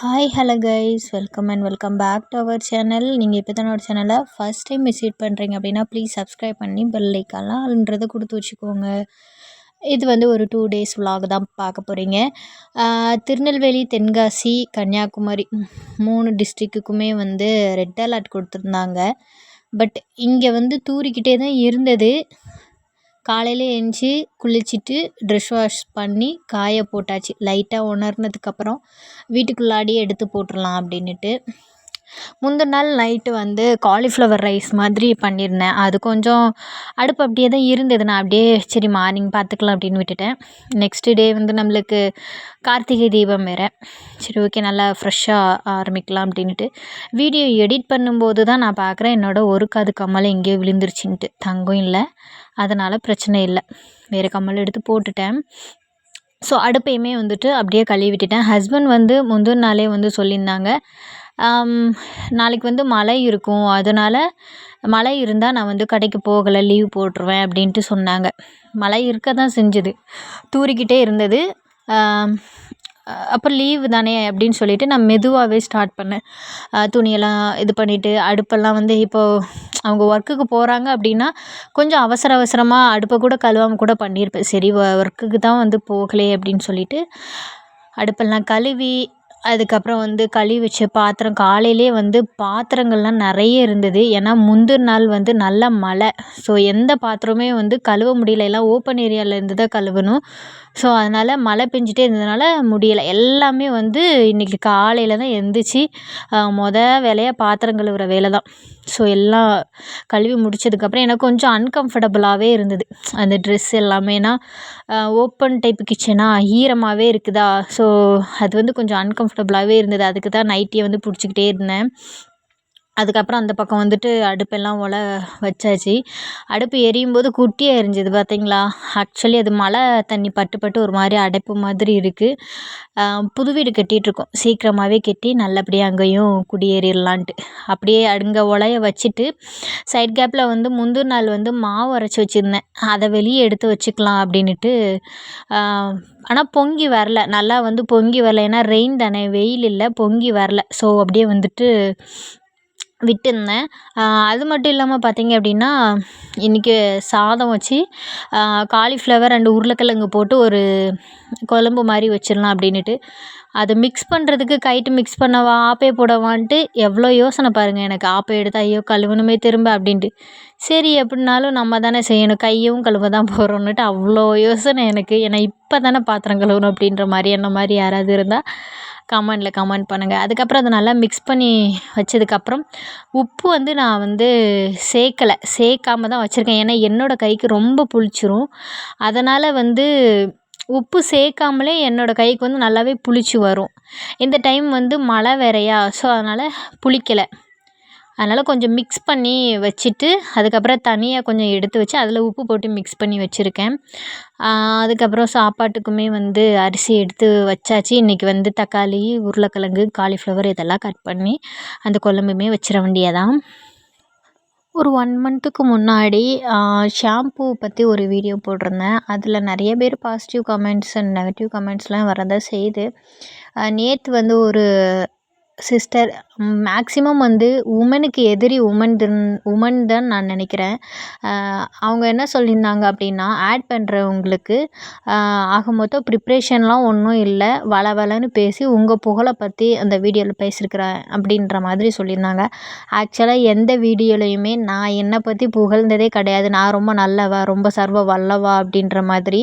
Hi hello guys welcome and welcome back to our channel. நீங்கள் இப்போ தான் என்னோட சேனலை ஃபஸ்ட் டைம் விசிட் பண்ணுறீங்க அப்படின்னா ப்ளீஸ் சப்ஸ்கிரைப் பண்ணி பெல் ஐக்கான்லாம் ஆல்ன்றதை கொடுத்து வச்சுக்கோங்க. இது வந்து ஒரு 2 டேஸ் vlog தான் பார்க்க போகிறீங்க. திருநெல்வேலி, தென்காசி, கன்னியாகுமரி 3 டிஸ்ட்ரிக்குக்குமே வந்து ரெட் அலர்ட் கொடுத்துருந்தாங்க. பட் இங்கே வந்து தூறிக்கிட்டே தான் இருந்தது. காலையில் எழுந்துச்சி குளிச்சுட்டு ட்ரெஸ் வாஷ் பண்ணி காய போட்டாச்சு. லைட்டாக உணர்னதுக்கப்புறம் வீட்டுக்குள்ளாடியே எடுத்து போட்டுடலாம் அப்படின்னுட்டு. முந்தின நாள் நைட்டு வந்து காலிஃப்ளவர் ரைஸ் மாதிரி பண்ணியிருந்தேன். அது கொஞ்சம் அடுப்பு அப்படியே தான் இருந்தது. நான் அப்படியே சரி மார்னிங் பார்த்துக்கலாம் அப்படின்னு விட்டுட்டேன். நெக்ஸ்ட்டு டே வந்து நம்மளுக்கு கார்த்திகை தீபம் வேறு. சரி ஓகே, நல்லா ஃப்ரெஷ்ஷாக ஆரம்பிக்கலாம் அப்படின்ட்டு வீடியோ எடிட் பண்ணும்போது தான் நான் பார்க்குறேன் என்னோடய ஒரு காது கம்மல் எங்கேயோ விழுந்துருச்சுன்ட்டு. தங்கம் இல்லை, அதனால் பிரச்சனை இல்லை. வேறு கம்மல் எடுத்து போட்டுட்டேன். ஸோ அடுப்பையுமே வந்துட்டு அப்படியே கழுவி விட்டுட்டேன். ஹஸ்பண்ட் வந்து முந்தின நாளே வந்து சொல்லியிருந்தாங்க, நாளைக்கு வந்து மழை இருக்கும், அதனால் மழை இருந்தால் நான் வந்து கடைக்கு போகலை, லீவ் போட்டுருவேன் அப்படின்ட்டு சொன்னாங்க. மழை இருக்க தான் செஞ்சுது, தூறிக்கிட்டே இருந்தது. அப்போ லீவு தானே அப்படின்னு சொல்லிவிட்டு நான் மெதுவாகவே ஸ்டார்ட் பண்ணேன். துணியெல்லாம் இது பண்ணிவிட்டு அடுப்பெல்லாம் வந்து இப்போது அவங்க ஒர்க்குக்கு போகிறாங்க அப்படின்னா கொஞ்சம் அவசர அவசரமாக அடுப்பை கூட கழுவாமல் கூட பண்ணியிருப்பேன். சரி ஒர்க்குக்கு தான் வந்து போகலே அப்படின்னு சொல்லிவிட்டு அடுப்பெல்லாம் கழுவி அதுக்கப்புறம் வந்து கழுவி வச்ச பாத்திரம் காலையிலே வந்து பாத்திரங்கள்லாம் நிறைய இருந்தது. ஏன்னா முந்தின நாள் வந்து நல்ல மழை. ஸோ எந்த பாத்திரமே வந்து கழுவ முடியல, எல்லாம் ஓப்பன் ஏரியாவில் இருந்து தான் கழுவணும். ஸோ அதனால் மழை பெஞ்சிட்டே இருந்ததுனால முடியலை. எல்லாமே வந்து இன்றைக்கி காலையில் தான் எழுந்திரிச்சி வேலையாக பாத்திரம் கழுவுற வேலை தான். ஸோ எல்லாம் கழுவி முடித்ததுக்கப்புறம் எனக்கு கொஞ்சம் அன்கம்ஃபர்டபுளாகவே இருந்தது. அந்த ட்ரெஸ் எல்லாமேனா ஓப்பன் டைப்பு கிச்சனா ஈரமாகவே இருக்குதா, ஸோ அது வந்து கொஞ்சம் அன்கம்ஃபர்டபுளாகவே இருந்தது. அதுக்கு தான் நைட்டியை வந்து பிடிச்சிக்கிட்டே இருந்தேன். அதுக்கப்புறம் அந்த பக்கம் வந்துட்டு அடுப்பெல்லாம் வச்சாச்சு. அடுப்பு எரியும் போது குட்டியாக எரிஞ்சுது பார்த்தீங்களா. ஆக்சுவலி அது மழை தண்ணி பட்டு பட்டு ஒரு மாதிரி அடைப்பு மாதிரி இருக்குது. புது வீடு கட்டிகிட்ருக்கோம், சீக்கிரமாகவே கட்டி நல்லபடியாக அங்கேயும் குடியேறிடலான்ட்டு அப்படியே அங்கே வச்சுட்டு சைட் கேப்பில் வந்து முந்தின நாள் வந்து மாவு அரைச்சி வச்சுருந்தேன். அதை வெளியே எடுத்து வச்சுக்கலாம் அப்படின்ட்டு. ஆனால் பொங்கி வரல, நல்லா வந்து பொங்கி வரல. ஏன்னா ரெயின் தானே, வெயில் இல்லை, பொங்கி வரல. ஸோ அப்படியே வந்துட்டு விட்டுருந்தேன். அது மட்டும் இல்லாமல் பார்த்தீங்க அப்படின்னா இன்றைக்கி சாதம் வச்சு காலிஃப்ளவர் அண்டு உருளைக்கிழங்கு போட்டு ஒரு குழம்பு மாதிரி வச்சிடலாம் அப்படின்ட்டு. அதை மிக்ஸ் பண்ணுறதுக்கு கைட்டு மிக்ஸ் பண்ணவா ஆப்பே போடவான்ட்டு எவ்வளோ யோசனை பாருங்கள் எனக்கு. ஆப்பை எடுத்து ஐயோ கழுவணுமே திரும்ப அப்படின்ட்டு. சரி எப்படினாலும் நம்ம தானே செய்யணும், கையும் கழுவ தான் போகிறோன்னுட்டு அவ்வளோ யோசனை எனக்கு. ஏன்னா இப்போ தானே பாத்திரம் கழுவணும் அப்படின்ற மாதிரி என்ன மாதிரி யாராவது இருந்தால் கமெண்ட் பண்ணுங்கள். அதுக்கப்புறம் அதை நல்லா மிக்ஸ் பண்ணி வச்சதுக்கப்புறம் உப்பு வந்து நான் வந்து சேர்க்காம தான் வச்சுருக்கேன். ஏன்னா என்னோடய கைக்கு ரொம்ப புளிச்சிரும். அதனால் வந்து உப்பு சேர்க்காமலே என்னோடய கைக்கு வந்து நல்லாவே புளிச்சு வரும். இந்த டைம் வந்து மழை வேறையா, ஸோ அதனால் புளிக்கலை. அதனால் கொஞ்சம் மிக்ஸ் பண்ணி வச்சுட்டு அதுக்கப்புறம் தனியாக கொஞ்சம் எடுத்து வச்சு அதில் உப்பு போட்டு மிக்ஸ் பண்ணி வச்சுருக்கேன். அதுக்கப்புறம் சாப்பாட்டுக்குமே வந்து அரிசி எடுத்து வச்சாச்சு. இன்றைக்கி வந்து தக்காளி, உருளைக்கிழங்கு, காலிஃப்ளவர் இதெல்லாம் கட் பண்ணி அந்த குழம்புமே வச்சிட வேண்டியதான். ஒரு 1 மந்த்துக்கு முன்னாடி ஷாம்பூ பற்றி ஒரு வீடியோ போட்டிருந்தேன். அதில் நிறைய பேர் பாசிட்டிவ் கமெண்ட்ஸ் அண்ட் நெகட்டிவ் கமெண்ட்ஸ்லாம் வரதான் செய்யுது. நேற்று வந்து ஒரு சிஸ்டர், மேக்ஸிமம் வந்து உமனுக்கு எதிரி உமன் தான் நான் நினைக்கிறேன். அவங்க என்ன சொல்லியிருந்தாங்க அப்படின்னா, ஆட் பண்ணுறவங்களுக்கு ஆக மொத்தம் ப்ரிப்ரேஷன்லாம் ஒன்றும் இல்லை, வளவளன்னு பேசி உங்கள் புகழை பற்றி அந்த வீடியோவில் பேசியிருக்கிறேன் அப்படின்ற மாதிரி சொல்லியிருந்தாங்க. ஆக்சுவலாக எந்த வீடியோலையுமே நான் என்னை பற்றி புகழ்ந்ததே கிடையாது. நான் ரொம்ப நல்லவா, ரொம்ப சர்வ வல்லவா அப்படின்ற மாதிரி.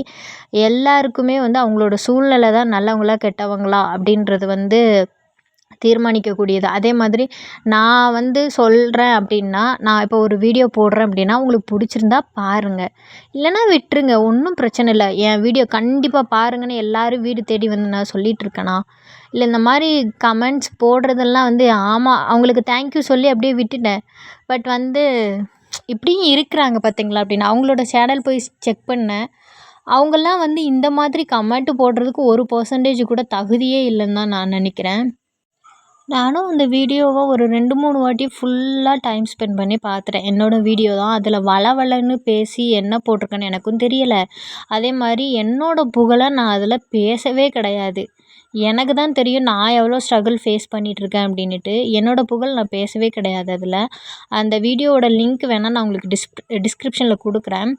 எல்லாருக்குமே வந்து அவங்களோட சூழ்நிலை தான் நல்லவங்களா கெட்டவங்களா அப்படின்றது வந்து தீர்மானிக்கக்கூடியது. அதே மாதிரி நான் வந்து சொல்கிறேன் அப்படின்னா, நான் இப்போ ஒரு வீடியோ போடுறேன் அப்படின்னா உங்களுக்கு பிடிச்சிருந்தா பாருங்கள், இல்லைன்னா விட்டுருங்க, ஒன்றும் பிரச்சனை இல்லை. என் வீடியோ கண்டிப்பாக பாருங்கன்னு எல்லோரும் வீடு தேடி வந்து நான் சொல்லிகிட்ருக்கேனா? இல்லை இந்த மாதிரி கமெண்ட்ஸ் போடுறதெல்லாம் வந்து ஆமாம் அவங்களுக்கு தேங்க்யூ சொல்லி அப்படியே விட்டுட்டேன். பட் வந்து இப்படியும் இருக்கிறாங்க பார்த்தீங்களா அப்படின்னு அவங்களோட சேனல் போய் செக் பண்ணேன். அவங்கெல்லாம் வந்து இந்த மாதிரி கமெண்ட் போடுறதுக்கு 1% கூட தகுதியே இல்லைன்னு தான் நான் நினைக்கிறேன். நானும் அந்த வீடியோவை ஒரு 2-3 வாட்டி ஃபுல்லாக டைம் ஸ்பெண்ட் பண்ணி பார்த்துட்டேன். என்னோடய வீடியோ தான், அதில் வளவளன்னு பேசி என்ன போட்டிருக்கேன்னு எனக்கும் தெரியலை. அதே மாதிரி என்னோடய புகழை நான் அதில் பேசவே கிடையாது. எனக்கு தான் தெரியும் நான் எவ்வளோ ஸ்ட்ரகிள் ஃபேஸ் பண்ணிகிட்ருக்கேன் அப்படின்னுட்டு. என்னோட புகழ் நான் பேசவே கிடையாது அதில. அந்த வீடியோவோட லிங்க் வேணா நான் உங்களுக்கு டிஸ்கிரிப்ஷன்ல குடுக்குறேன்.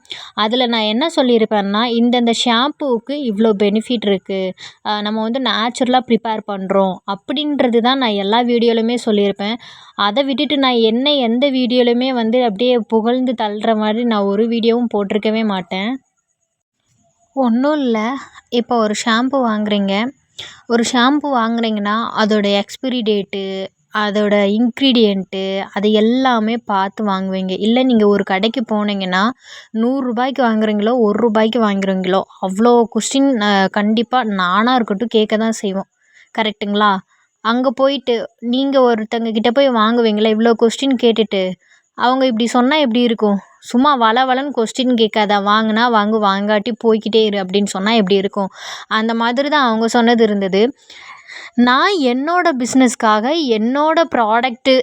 அதில நான் என்ன சொல்லியிருப்பேன்னா, இந்தந்த ஷாம்பூவுக்கு இவ்வளோ பெனிஃபிட் இருக்கு. நம்ம வந்து நேச்சுரலா ப்ரிப்பேர் பண்ணுறோம். அப்படின்றது தான் நான் எல்லா வீடியோலயுமே சொல்லியிருப்பேன். அத விட்டுட்டு நான் எந்த வீடியோலயுமே வந்து அப்படியே புகழ்ந்து தள்ளுற மாரி நான் ஒரு வீடியோவும் போட்டிருக்கவே மாட்டேன். ஒன்றும் இல்ல. இப்போ ஒரு ஷாம்பு வாங்குறீங்கன்னா, அதோட எக்ஸ்பிரி டேட்டு, அதோட இன்கிரீடியன்ட்டு அது எல்லாமே பார்த்து வாங்குவீங்க. இல்ல நீங்க ஒரு கடைக்கு போனீங்கன்னா, ரூ. 100க்கு வாங்குறீங்களோ, ரூ. 1க்கு வாங்குறீங்களோ, அவ்வளோ கொஸ்டின் கண்டிப்பா நானா இருக்கட்டும் கேட்க தான் செய்வோம். கரெக்ட்டுங்களா? அங்க போயிட்டு நீங்க ஒருத்தங்க கிட்ட போய் வாங்குவீங்கல்ல, இவ்வளோ கொஸ்டின் கேட்டுட்டு, அவங்க இப்படி சொன்னா எப்படி இருக்கும்? சும்மா வளவளன்னு கொஸ்டின் கேட்காத, வாங்குனா வாங்கு, வாங்காட்டி போய்க்கிட்டே இரு அப்படின்னு சொன்னா எப்படி இருக்கும்? அந்த மாதிரி தான் அவங்க சொன்னது இருந்தது. நான் என்னோட பிஸ்னஸ்க்காக என்னோட ப்ராடக்ட்டு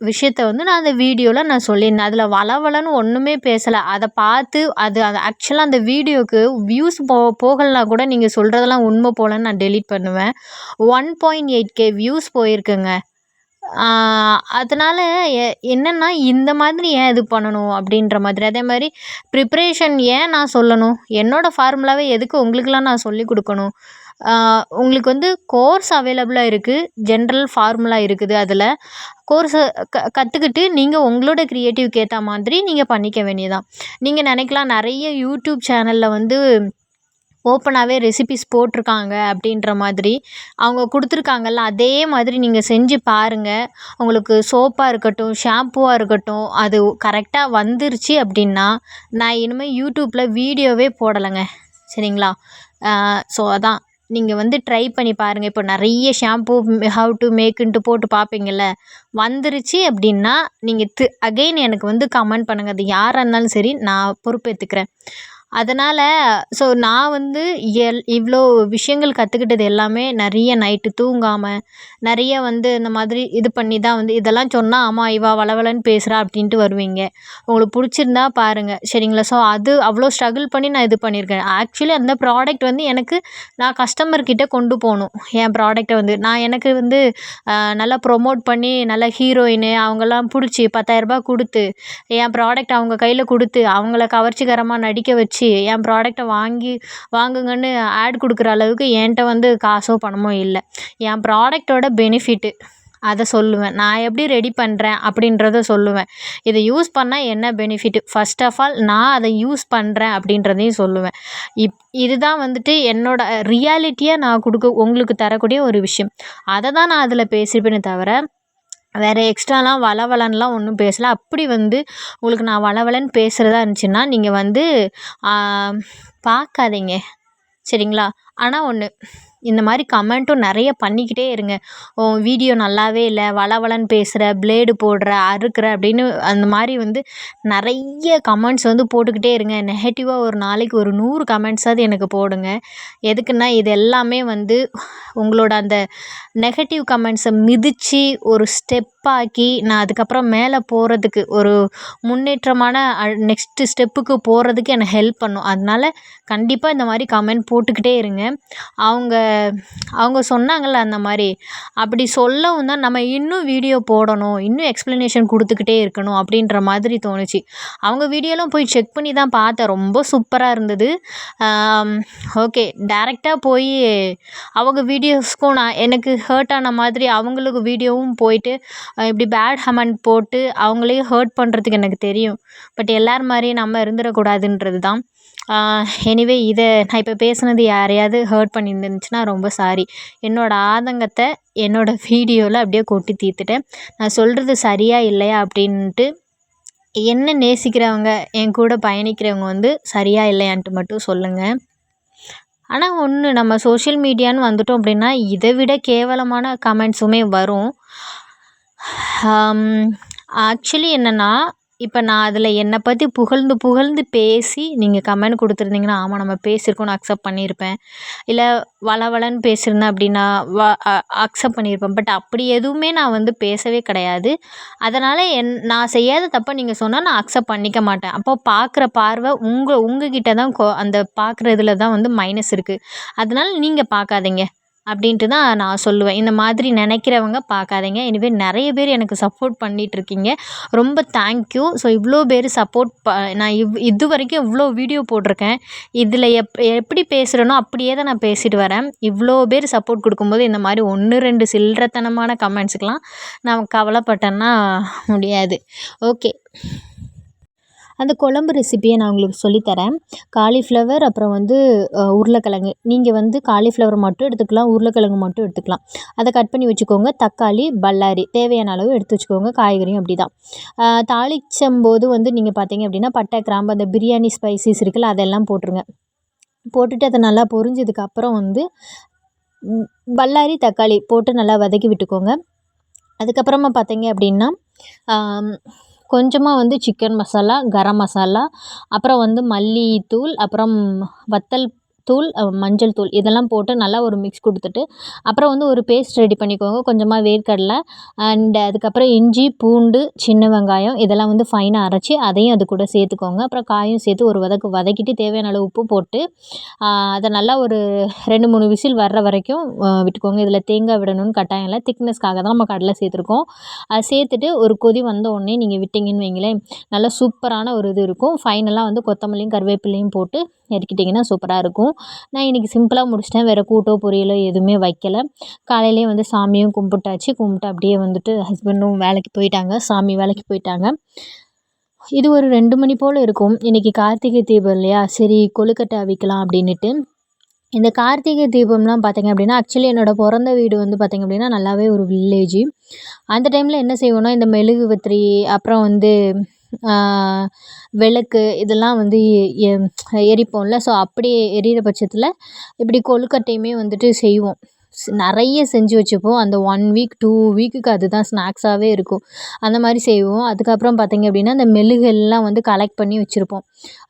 விஷயத்த வந்து நான் அந்த வீடியோல நான் சொல்லியிருந்தேன். அதில வளவளன்னு ஒண்ணுமே பேசல. அத பார்த்து அது ஆக்சுவலா அந்த வீடியோக்கு வியூஸ் போகலனா கூட நீங்க சொல்றதெல்லாம் உண்மை போலன்னு நான் டெலீட் பண்ணுவேன். 1.8K views போயிருக்குங்க. ஆ அதனால என்னன்னா, இந்த மாதிரி ஏன் இது பண்ணணும்? அப்படின்ற மாதிரி. அதேமாரி ப்ரிப்பரேஷன் ஏன் நான் சொல்லணும்? என்னோட ஃபார்முலாவே எதுக்கு உங்களுக்கெல்லாம் நான் சொல்லிக் குடுக்கணும்? ஆ உங்களுக்கு வந்து கோர்ஸ் அவைலபிளா இருக்கு. ஜென்ரல் ஃபார்முலா இருக்குது அதில. கோர்ஸ கத்துக்கிட்டு நீங்க உங்களோட கிரியேட்டிவ்க்கு ஏத்தா மாதிரி நீங்க பண்ணிக்க வேண்டியது தான். நீங்க நெனைக்கலாம் நெறைய யூடியூப் சேனல்ல வந்து ஓப்பனாவே ரெசிபீஸ் போட்டிருக்காங்க அப்படின்ற மாதிரி. அவங்க குடுத்துருக்காங்கல்ல, அதே மாதிரி நீங்க செஞ்சு பாருங்க. உங்களுக்கு சோப்பா இருக்கட்டும், ஷாம்பூவா இருக்கட்டும், அது கரெக்ட்டா வந்துருச்சு அப்படின்னா, நான் இனிமே யூடியூப்ல வீடியோவே போடலங்க. சரிங்களா? ஸோ அதான். நீங்க வந்து ட்ரை பண்ணி பாருங்க. இப்போ நெறைய ஷாம்பூ ஹவ் டு மேக்குன்ட்டு போட்டு பார்ப்பீங்கள்ல, வந்துருச்சு அப்படின்னா, நீங்க அகைன் எனக்கு வந்து கமெண்ட் பண்ணுங்க. அது யாரா இருந்தாலும் சரி, நான் பொறுப்பேத்துக்கிறேன். அதனால நான் வந்து இவ்ளோ விஷயங்கள் கத்துக்கிட்டது எல்லாமே நெறைய நைட்டு தூங்காம, நெறைய வந்து இந்த மாதிரி இது பண்ணி தான் வந்து இதெல்லாம் சொன்னா, ஆமா இவ வளவளன்னு பேசுறா அப்படின்ட்டு வருவீங்க. உங்களுக்கு புடிச்சிருந்தா பாருங்க. சரிங்களா? அது அவ்ளோ ஸ்ட்ரகிள் பண்ணி நான் இது பண்ணியிருக்கேன். ஆக்சுவலி அந்த ப்ராடக்ட் வந்து எனக்கு நான் கஸ்டமர் கிட்ட கொண்டு போணும். என் ப்ராடக்ட்ட வந்து நான் எனக்கு வந்து நல்லா ப்ரொமோட் பண்ணி நல்ல ஹீரோயினு அவங்கலாம் புடிச்சு ரூ. 10,000 குடுத்து, என் ப்ராடக்ட் அவங்க கையில குடுத்து, அவங்கள கவர்ச்சிகரமா நடிக்க வச்சு, என் ப்ராடக்ட்ட வாங்குங்கன்னு ஆட் குடுக்குற அளவுக்கு என்ட்ட வந்து காசோ, பணமோ இல்ல. என் ப்ராடக்ட்டோட பெனிஃபிட்டு அத சொல்லுவேன். நான் எப்படி ரெடி பண்றேன் அப்படின்றத சொல்லுவேன். இத யூஸ் பண்ணா என்ன பெனிஃபிட்? ஃபர்ஸ்ட் ஆஃப் ஆல் நான் அத யூஸ் பண்றேன் அப்படின்றதையும் சொல்லுவேன். இதுதான் வந்துட்டு என்னோட ரியாலிட்டியா நான் உங்களுக்கு தரக்கூடிய ஒரு விஷயம். அத தான் நான் அதில பேசியிருப்பேனே தவிர, வேற எக்ஸ்ட்ராலாம் வளவளன்னுலாம் ஒண்ணும் பேசல. அப்படி வந்து உங்களுக்கு நான் வளவளன்னு பேசுறதா இருந்துச்சுன்னா, நீங்க வந்து ஆ பார்க்காதீங்க. சரிங்களா? ஆனா ஒண்ணு, இந்த மாரி கமெண்ட்டும் நெறைய பண்ணிக்கிட்டே இருங்க. உன் வீடியோ நல்லாவே இல்ல, வளவளன்னு பேசுற, பிளேடு போடுற, அறுக்குற அப்படின்னு அந்த மாரி வந்து நெறைய கமெண்ட்ஸ் வந்து போட்டுக்கிட்டே இருங்க. நெகட்டிவா ஒரு நாளைக்கு ஒரு 100 கமெண்ட்ஸாவது எனக்கு போடுங்க. எதுக்குன்னா, இது எல்லாமே வந்து உங்களோட அந்த நெகட்டிவ் கமெண்ட்ஸ மிதிச்சு ஒரு ஸ்டெப் ஆக்கி, நான் அதுக்கப்புறம் மேல போறதுக்கு ஒரு முன்னேற்றமான நெக்ஸ்ட் ஸ்டெப்புக்கு போறதுக்கு எனக்கு ஹெல்ப் பண்ணும். அதனால கண்டிப்பா இந்த மாரி கமெண்ட் போட்டுக்கிட்டே இருங்க. அவங்க அவங்க சொன்னாங்கல்ல அந்த மாரி, அப்படி சொல்லவும் தான் நம்ம இன்னும் வீடியோ போடணும், இன்னும் எக்ஸ்ப்ளனேஷன் குடுத்துக்கிட்டே இருக்கணும் அப்படின்ற மாதிரி தோணுச்சு. அவங்க வீடியோலாம் போய் செக் பண்ணி தான் பார்த்தேன். ரொம்ப சூப்பரா இருந்தது. ஓகே. டைரக்ட்டா போயி அவங்க வீடியோஸ்க்கும் எனக்கு ஹர்ட் ஆன மாதிரி அவங்களுக்கு வீடியோவும் போயிட்டு இப்படி பேட் கமெண்ட் போட்டு அவங்களையும் ஹர்ட் பண்ணுறதுக்கு எனக்கு தெரியும். பட் எல்லார் மாரியும் நம்ம இருந்துறக்கூடாதுன்றது தான். எனிவே இத நான் இப்ப பேசுனது யாரையாவது ஹர்ட் பண்ணியிருந்துச்சுன்னா ரொம்ப சாரி. என்னோட ஆதங்கத்த என்னோட வீடியோல அப்படியே கொட்டி தீர்த்துட்டேன். நான் சொல்றது சரியா, இல்லையா அப்படின்ட்டு என்ன நேசிக்கிறவங்க, என் கூட பயணிக்கிறவங்க வந்து சரியா, இல்லையான்ட்டு மட்டும் சொல்லுங்க. ஆனா ஒண்ணு, நம்ம சோஷியல் மீடியான்னு வந்துட்டோம் அப்படின்னா, இத விட கேவலமான கமெண்ட்ஸுமே வரும். ஆக்சுவலி என்னன்னா, இப்ப நான் அதில என்ன பத்தி புகழ்ந்து புகழ்ந்து பேசி நீங்க கமெண்ட் குடுத்துருந்தீங்கன்னா, ஆமா நம்ம பேசியிருக்கோம்னு அக்செப்ட் பண்ணியிருப்பேன். இல்ல வளவளன்னு பேசியிருந்தேன் அப்படின்னா, வ அ அக்செப்ட் பண்ணியிருப்பேன். பட் அப்படி எதுவுமே நான் வந்து பேசவே கிடையாது. அதனால நான் செய்யாத தப்ப நீங்க சொன்னா நான் அக்செப்ட் பண்ணிக்க மாட்டேன். அப்போ பார்க்குற பார்வை உங்க கிட்ட தான் அந்த பார்க்குற இதில தான் வந்து மைனஸ் இருக்கு. அதனால நீங்க பார்க்காதீங்க. அப்படின்ட்டு தான் நான் சொல்லுவேன். இந்த மாதிரி நினைக்கிறவங்க பார்க்காதீங்க. எனிவே நிறைய பேர் எனக்கு சப்போர்ட் பண்ணிகிட்ருக்கீங்க. ரொம்ப தேங்க்யூ. ஸோ இவ்வளோ பேர் சப்போர்ட் நான் இதுவரைக்கும் இவ்வளோ வீடியோ போட்டிருக்கேன். இதில் எப்படி பேசுகிறேனோ அப்படியே தான் நான் பேசிட்டு வரேன். இவ்வளோ பேர் சப்போர்ட் கொடுக்கும்போது இந்த மாதிரி 1, 2 சில்லறத்தனமான கமெண்ட்ஸுக்கெலாம் நான் கவலைப்பட்டேன்னா முடியாது. ஓகே. அந்த குழம்பு ரெசிப்பியை நான் உங்களுக்கு சொல்லித்தரேன். காலிஃப்ளவர் அப்புறம் வந்து உருளைக்கிழங்கு. நீங்கள் வந்து காலிஃப்ளவர் மட்டும் எடுத்துக்கலாம், உருளைக்கிழங்கு மட்டும் எடுத்துக்கலாம். அதை கட் பண்ணி வச்சுக்கோங்க. தக்காளி, பல்லாரி தேவையான அளவு எடுத்து வச்சுக்கோங்க. காய்கறியும் அப்படி தான். தாளிச்சம்போது வந்து நீங்கள் பார்த்தீங்க அப்படின்னா பட்டை, கிராம்பு, அந்த பிரியாணி ஸ்பைசஸ் இருக்குல்ல அதெல்லாம் போட்டுருங்க. போட்டுட்டு அதை நல்லா பொரிஞ்சதுக்கப்புறம் வந்து பல்லாரி, தக்காளி போட்டு நல்லா வதக்கி விட்டுக்கோங்க. அதுக்கப்புறமா பார்த்தீங்க அப்படின்னா கொஞ்சமாக வந்து சிக்கன் மசாலா, கரம் மசாலா, அப்புறம் வந்து மல்லித்தூள், அப்புறம் வத்தல் தூள், மஞ்சள் தூள் இதெல்லாம் போட்டு நல்லா ஒரு மிக்ஸ் கொடுத்துட்டு அப்புறம் வந்து ஒரு பேஸ்ட் ரெடி பண்ணிக்கோங்க. கொஞ்சமாக வேர்க்கடலை அண்ட் அதுக்கப்புறம் இஞ்சி, பூண்டு, சின்ன வெங்காயம் இதெல்லாம் வந்து ஃபைனாக அரைச்சி அதையும் அது கூட சேர்த்துக்கோங்க. அப்புறம் காயும் சேர்த்து ஒரு வதக்கிட்டு தேவையான அளவு உப்பு போட்டு அதை நல்லா ஒரு 2, 3 விசில் வர்ற வரைக்கும் விட்டுக்கோங்க. இதில் தேங்காய் விடணும்னு கட்டாயம் இல்லை. திக்னஸ்க்காக தான் நம்ம கடலை சேர்த்துருக்கோம். அதை சேர்த்துட்டு ஒரு கொதி வந்த உடனே நீங்கள் விட்டிங்கன்னு வைங்களேன், நல்லா சூப்பரான ஒரு இது இருக்கும். ஃபைனலாக வந்து கொத்தமல்லியும் கருவேப்பிலையும் போட்டு இறக்கிட்டிங்கன்னா சூப்பராக இருக்கும். நான் இன்றைக்கி சிம்பிளாக முடிச்சிட்டேன். வேறு கூட்டோ பொரியலோ எதுவுமே வைக்கலை. காலையிலேயே வந்து சாமியும் கும்பிட்டாச்சு. கும்பிட்டு அப்படியே வந்துட்டு ஹஸ்பண்டும் வேலைக்கு போயிட்டாங்க. சாமி வேலைக்கு போயிட்டாங்க. இது ஒரு 2 மணி போல் இருக்கும். இன்றைக்கி கார்த்திகை தீபம் இல்லையா, சரி கொழுக்கட்டை அவிக்கலாம் அப்படின்னுட்டு. இந்த கார்த்திகை தீபம்லாம் பார்த்திங்க அப்படின்னா ஆக்சுவலி என்னோடய பிறந்த வீடு வந்து பார்த்திங்க அப்படின்னா நல்லாவே ஒரு வில்லேஜு. அந்த டைமில் என்ன செய்வோன்னா இந்த மெழுகுவர்த்தி அப்புறம் வந்து விளக்கு இதெல்லாம் வந்து எரிப்போம்ல. ஸோ அப்படி எரியிற பட்சத்தில் இப்படி கொழுக்கட்டையுமே வந்துட்டு செய்வோம். நிறைய செஞ்சு வச்சுப்போம். அந்த 1 வீக் 2 வீக்குக்கு அதுதான் ஸ்நாக்ஸாகவே இருக்கும். அந்த மாதிரி செய்வோம். அதுக்கப்புறம் பார்த்திங்க அப்படின்னா அந்த மெழுகெல்லாம் வந்து கலெக்ட் பண்ணி வச்சுருப்போம்.